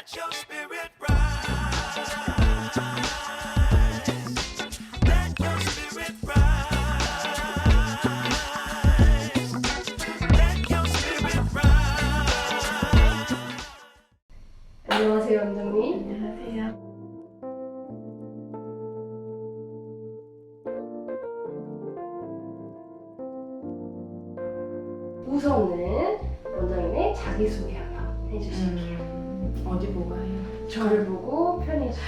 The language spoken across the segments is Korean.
Let your spirit rise. Let your spirit rise. Let your spirit rise. 안녕하세요, 원장님. 안녕하세요. 우선은 원장님의 자기소개 한번 해주실게요. 어디 보고 해요? 저를 보고 편해주세요.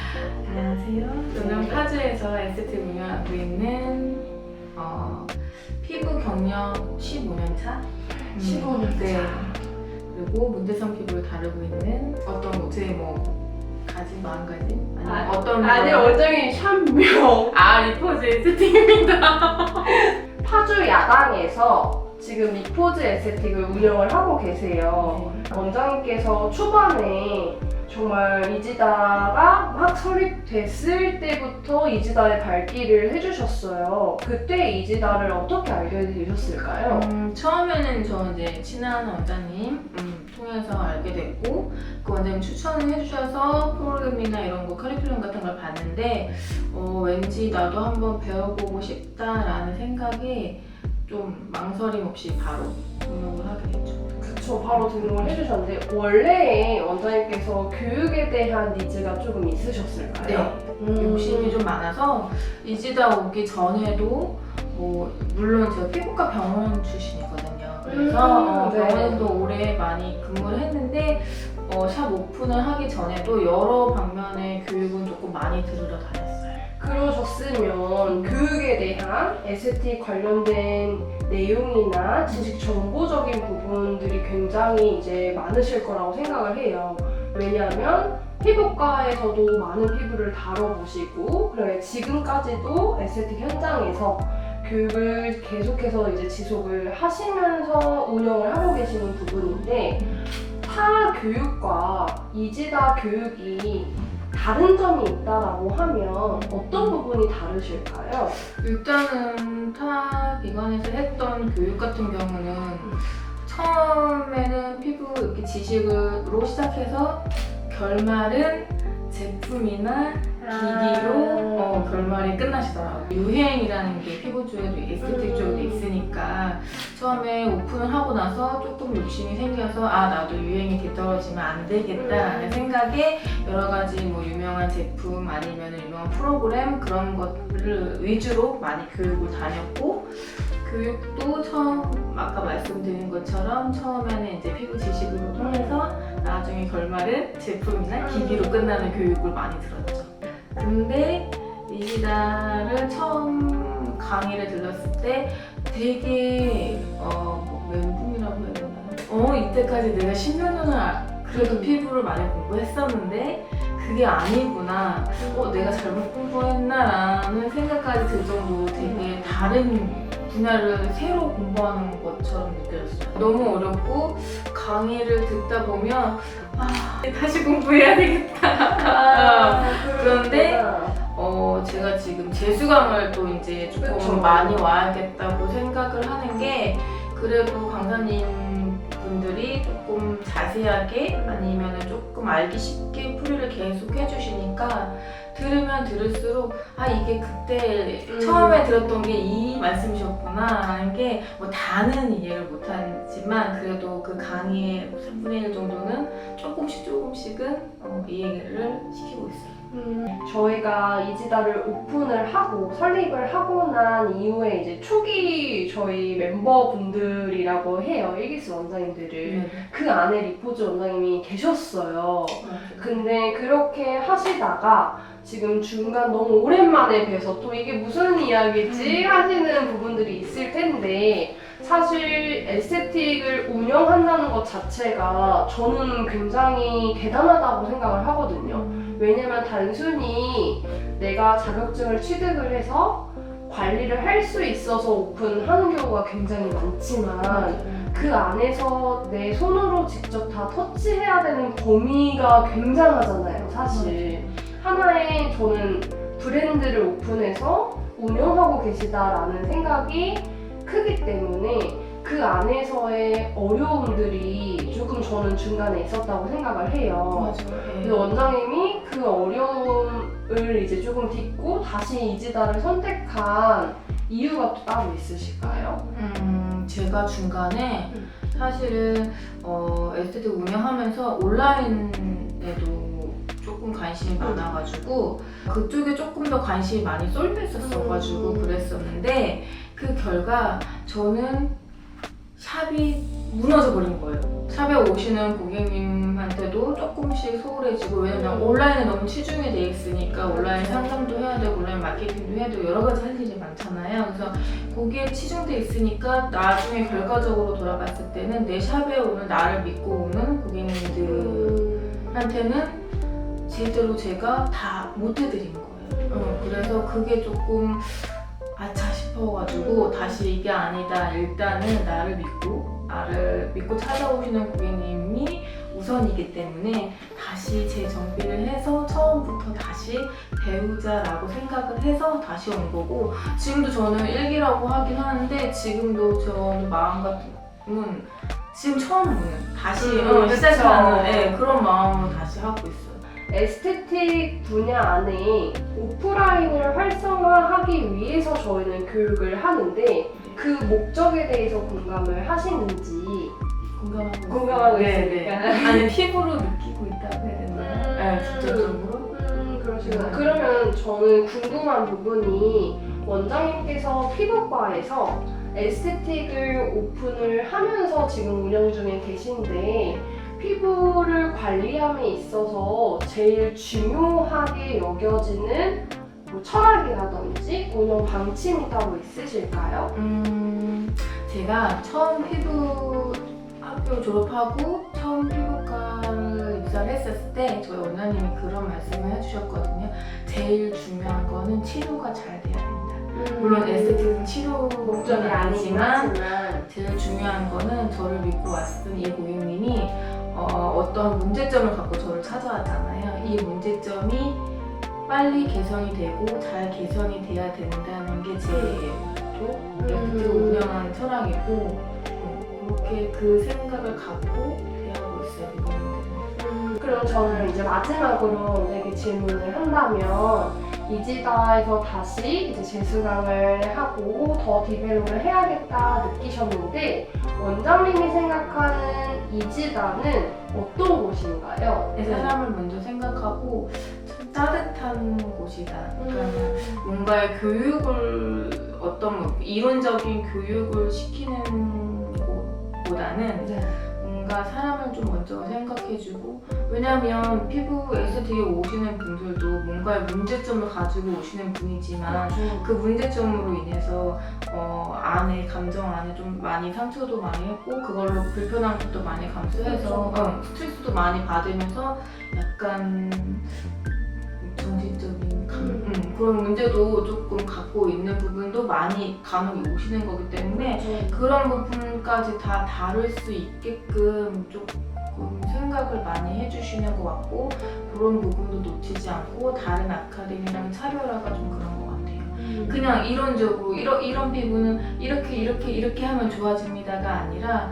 안녕하세요. 저는 파주에서 에스테틱 운영하고 있는 피부 경력 15년 차. 15년 차. 네. 그리고 문대성 피부를 다루고 있는 어떤 가지 마음가짐? 아니면 어떤 아니, 원장님 샴명. 리포즈 에스테틱입니다. 파주 야당에서 지금 리포즈 에스테틱을 운영을 하고 계세요. 원장님께서 초반에 정말 이지다가 막 설립됐을 때부터 이지다의 발길을 해주셨어요. 그때 이지다를 어떻게 알게 되셨을까요? 처음에는 저 이제 친한 원장님 통해서 알게 됐고, 그 원장님 추천을 해주셔서 프로그램이나 이런 거 커리큘럼 같은 걸 봤는데 왠지 나도 한번 배워보고 싶다라는 생각에 좀 망설임 없이 바로 등록을 하게 됐죠. 그쵸, 바로 등록을 해주셨는데 원래 원장님께서 교육에 대한 니즈가 조금 있으셨을까요? 네. 욕심이 좀 많아서 이지다 오기 전에도 물론 제가 피부과 병원 출신이거든요. 그래서 네. 병원에도 오래 많이 근무를 했는데 샵 오픈을 하기 전에도 여러 방면의 교육은 조금 많이 들으러 다녔어요. 그러셨으면 교육에 대한 에스테틱 관련된 내용이나 지식 정보적인 부분들이 굉장히 이제 많으실 거라고 생각을 해요. 왜냐하면 피부과에서도 많은 피부를 다뤄보시고, 그리고 지금까지도 에스테틱 현장에서 교육을 계속해서 이제 지속을 하시면서 운영을 하고 계시는 부분인데, 타 교육과 이지다 교육이 다른 점이 있다라고 하면 어떤 부분이 다르실까요? 일단은 타 기관에서 했던 교육 같은 경우는 처음에는 피부 이렇게 지식으로 시작해서 결말은 제품이나 기기로 결말이 끝나시더라고요. 유행이라는 게 피부 쪽에도 에스테틱 쪽에도 있으니까 처음에 오픈을 하고 나서 조금 욕심이 생겨서 나도 유행이 뒤떨어지면 안 되겠다라는 생각에 여러 가지 유명한 제품 아니면 유명한 프로그램 그런 것들을 위주로 많이 교육을 다녔고, 교육도 아까 말씀드린 것처럼 처음에는 이제 피부 지식으로 통해서 나중에 결말은 제품이나 기기로 끝나는 교육을 많이 들었죠. 근데 이지다를 처음 강의를 들었을 때 되게 멘붕이라고 해야 되나요? 이때까지 내가 10년 전을 그래도 피부를 많이 공부했었는데 그게 아니구나, 내가 잘못 공부했나라는 생각까지 들 정도로 되게 다른 분야를 새로 공부하는 것처럼 느껴졌어요. 너무 어렵고 강의를 듣다 보면 다시 공부해야 되겠다. 그런데 제가 지금 재수강을 또 이제 조금 그쵸. 많이 와야겠다고 생각을 하는 게, 그래도 강사님 분들이 조금 자세하게 아니면 조금 알기 쉽게 풀이를 계속 해주시니까 들으면 들을수록 이게 그때 처음에 들었던 게 이 말씀이셨구나 라는 게 다는 이해를 못하지만 그래도 그 강의의 3분의 1 정도는 조금씩은 이해를 시키고 있어요. 저희가 이지다를 오픈을 하고 설립을 하고 난 이후에 이제 초기 저희 멤버분들이라고 해요. 일기스 원장님들을. 그 안에 리포즈 원장님이 계셨어요. 근데 그렇게 하시다가 지금 중간 너무 오랜만에 뵈서 또 이게 무슨 이야기지 하시는 부분들이 있을 텐데, 사실 에스테틱을 운영한다는 것 자체가 저는 굉장히 대단하다고 생각을 하거든요. 왜냐면 단순히 내가 자격증을 취득을 해서 관리를 할 수 있어서 오픈하는 경우가 굉장히 많지만 그 안에서 내 손으로 직접 다 터치해야 되는 범위가 굉장하잖아요, 사실. 하나의 저는 브랜드를 오픈해서 운영하고 계시다라는 생각이 크기 때문에 그 안에서의 어려움들이 조금 저는 중간에 있었다고 생각을 해요. 맞아요. 그래서 원장님이 그 어려움을 이제 조금 딛고 다시 이지다를 선택한 이유가 또 따로 있으실까요? 제가 중간에 음. 사실은 에스테틱 운영하면서 온라인에도 조금 관심이 많아가지고 그쪽에 조금 더 관심이 많이 쏠려 있었어가지고 그랬었는데 그 결과 저는 샵이 무너져 버린 거예요. 샵에 오시는 고객님한테도 조금씩 소홀해지고, 왜냐면 온라인에 너무 치중이 돼 있으니까 온라인 상담도 해야 되고 온라인 마케팅도 해야 되고 여러 가지 할 일이 많잖아요. 그래서 거기에 치중돼 있으니까 나중에 결과적으로 돌아봤을 때는 내 샵에 오는 나를 믿고 오는 고객님들한테는 제대로 제가 다 못 해드린 거예요. 그래서 그게 조금 아차 싶어가지고 다시 이게 아니다. 일단은 나를 믿고 찾아오시는 고객님이 우선이기 때문에 다시 재정비를 해서 처음부터 다시 배우자라고 생각을 해서 다시 온 거고, 지금도 저는 일기라고 하긴 하는데 지금도 저는 마음가짐은 지금 처음 보는 다시 시작하는 그런 마음으로 다시 하고 있어요. 에스테틱 분야 안에 오프라인을 활성화하기 위해서 저희는 교육을 하는데 그 목적에 대해서 공감을 하시는지. 공감하고 있으니까. 아니 피부로 느끼고 있다고 해야 되나요? 네, 직접적으로. 그러시구나. 그러면 저는 궁금한 부분이, 원장님께서 피부과에서 에스테틱을 오픈을 하면서 지금 운영 중에 계신데, 피부를 관리함에 있어서 제일 중요하게 여겨지는 뭐 철학이라든지 운영 방침이 따로 있으실까요? 제가 처음 피부 학교 졸업하고 처음 피부과를 입사를 했었을 때 저희 원장님이 그런 말씀을 해주셨거든요. 제일 중요한 거는 치료가 잘 돼야 된다. 물론 에스테틱은 치료 목적이 아니지만 제일 중요한 거는 저를 믿고 왔던 이 고객님이 어떤 문제점을 갖고 저를 찾아왔잖아요. 이 문제점이 빨리 개선이 되고 잘 개선이 돼야 된다는 게 제 에스테틱 운영하는 철학이고, 그렇게 그 생각을 갖고 대하고 있어요, 고객님들은. 그럼 저는 이제 마지막으로 만약에 질문을 한다면, 이지다에서 다시 이제 재수강을 하고 더 디벨롭을 해야겠다 느끼셨는데, 원장님이 생각하는 이지다는 어떤 곳인가요? 내 사람을 먼저 생각하고 참 따뜻한 곳이다. 그러니까 뭔가의 교육을 어떤 이론적인 교육을 시키는 곳보다는 뭔가 사람을 좀 먼저 생각해주고, 왜냐면 피부 에스테틱에 오시는 분들도 뭔가의 문제점을 가지고 오시는 분이지만 그 문제점으로 인해서 안에 감정 안에 좀 많이 상처도 많이 했고 그걸로 불편한 것도 많이 감수해서 스트레스도 많이 받으면서 약간 정신적인 그런 문제도 조금 갖고 있는 부분도 많이 간혹 오시는 거기 때문에 그런 부분까지 다 다룰 수 있게끔 조금 생각을 많이 해주시는 것 같고, 그런 부분도 놓치지 않고 다른 아카데미랑 차별화가 좀 그런 것 같아요. 그냥 이론적으로 이런 피부는 이렇게 하면 좋아집니다가 아니라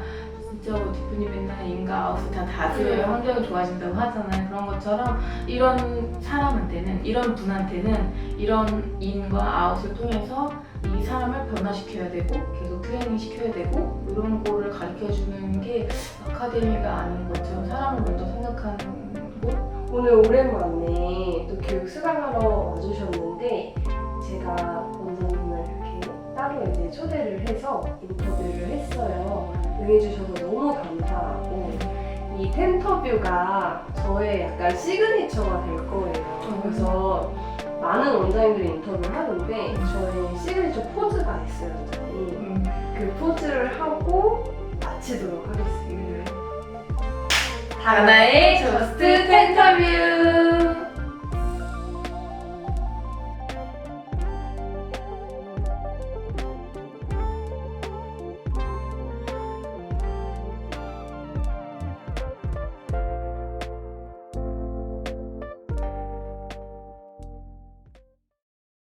진짜 뭐 대표님 맨날 인과 아웃을 다 다스려야 환경이 좋아진다고 하잖아요. 그런 것처럼 이런 사람한테는, 이런 분한테는 이런 인과 아웃을 통해서 이 사람을 변화시켜야 되고 계속 트레이닝 시켜야 되고 이런 거를 가르쳐주는 게 아카데미가 아닌 것처럼 사람을 먼저 생각하는 곳? 오늘 오랜만에 또 교육 수강하러 와주셨는데, 제가 원장님을 이렇게 따로 이제 초대를 해서 인터뷰를 했어요. 응해주셔서 너무 감사하고, 이 텐터뷰가 저의 약간 시그니처가 될 거예요. 그래서 많은 원장님들이 인터뷰를 하는데 저의 시그니처 포즈가 있어요, 원장님. 그 포즈를 하고 마치도록 하겠습니다. 하나의 저스트 텐터뷰.